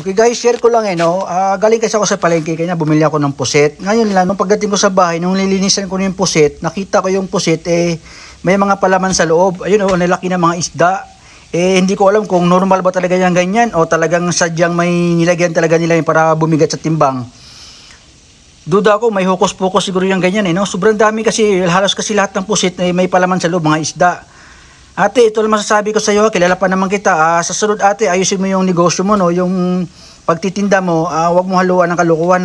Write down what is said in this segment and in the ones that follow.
Okay guys, share ko lang galing kasi ako sa palengke, kaya bumili ako ng puset. Ngayon lang, nung pagdating ko sa bahay, nung nilinisan ko yung puset, nakita ko yung puset, may mga palaman sa loob. Ayun nalaki na mga isda. Hindi ko alam kung normal ba talaga yung ganyan o talagang sadyang may nilagyan talaga nila para bumigat sa timbang. Duda ako, may hukos-pukos siguro yung ganyan Sobrang dami kasi, halos kasi lahat ng puset may palaman sa loob, mga isda. Ate, ito lang masasabi ko sa iyo, kilala pa naman kita. Sa sunod ate, ayusin mo yung negosyo mo, yung pagtitinda mo, wag mo haluan ng kalokohan,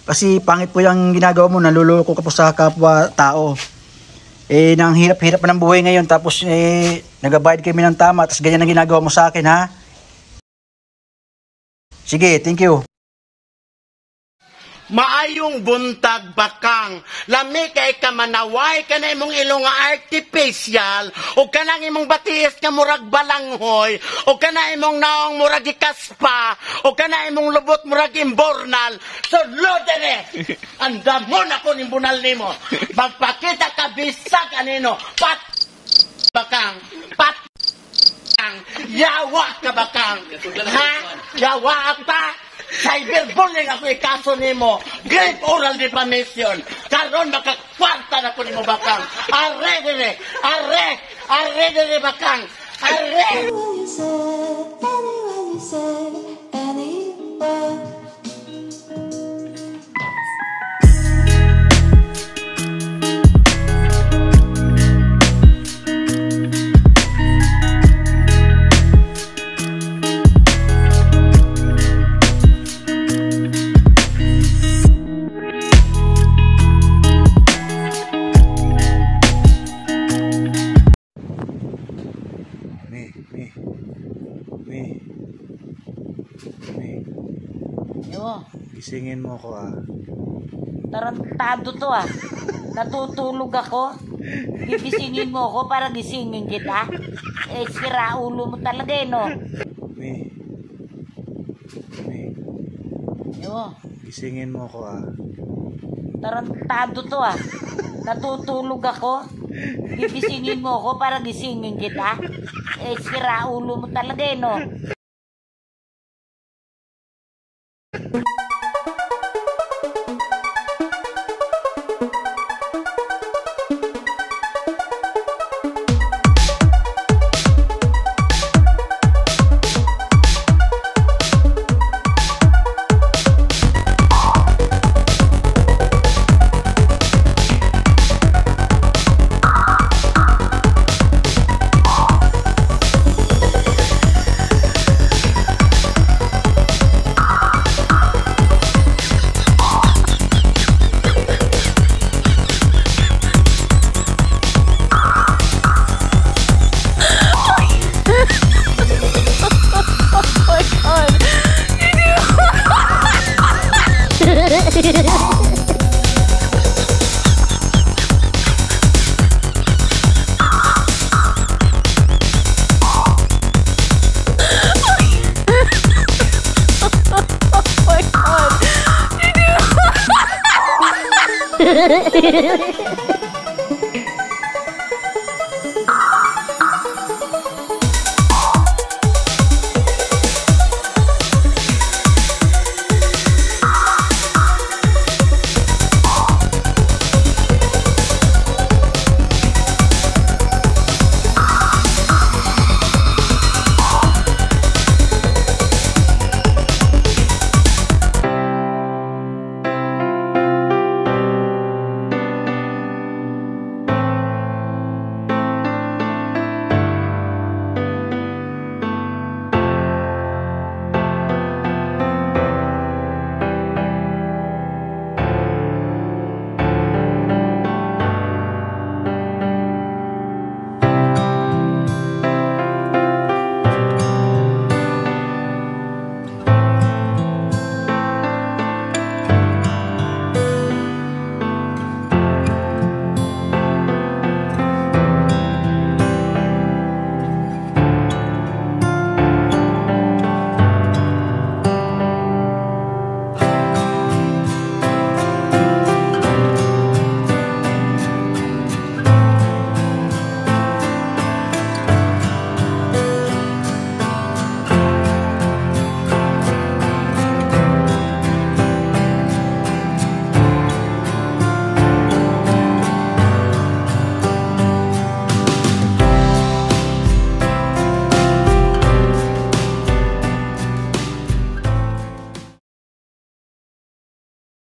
Kasi pangit po yung ginagawa mo, naluloko ka po sa kapwa-tao. Nang hirap-hirap pa ng buhay ngayon, tapos nagabayad kami ng tama, tapos ganyan ang ginagawa mo sa akin, ha? Sige, thank you. Maayong buntag bakang, lami kay ka manaway ka na imong ilong nga artificial, o ka na imong batiis nga murag balanghoy, o ka na imong naong murag ikaspa, o ka na imong lubot murag imbornal. So lodere, anda mo na ko nimbunal nimo, magpakita ka bisag anino, pat bakang, pat bakang, yawa ka bakang, ha? Yawa pa? Cyberbullying ako ikaso nimo, grave oral defamation. Karon makakwarta na ko nimo bakang. Arre dire bakang. Arre. Gisingin mo ako, Tarantado to, Natutulog ako. Gigisingin mo ako para gisingin kita. Sira ulo mo talaga, no? Gisingin mo ako, Tarantado to, Natutulog ako. Gigisingin mo ako para gisingin kita. Sira ulo mo talaga, no? Oh my God.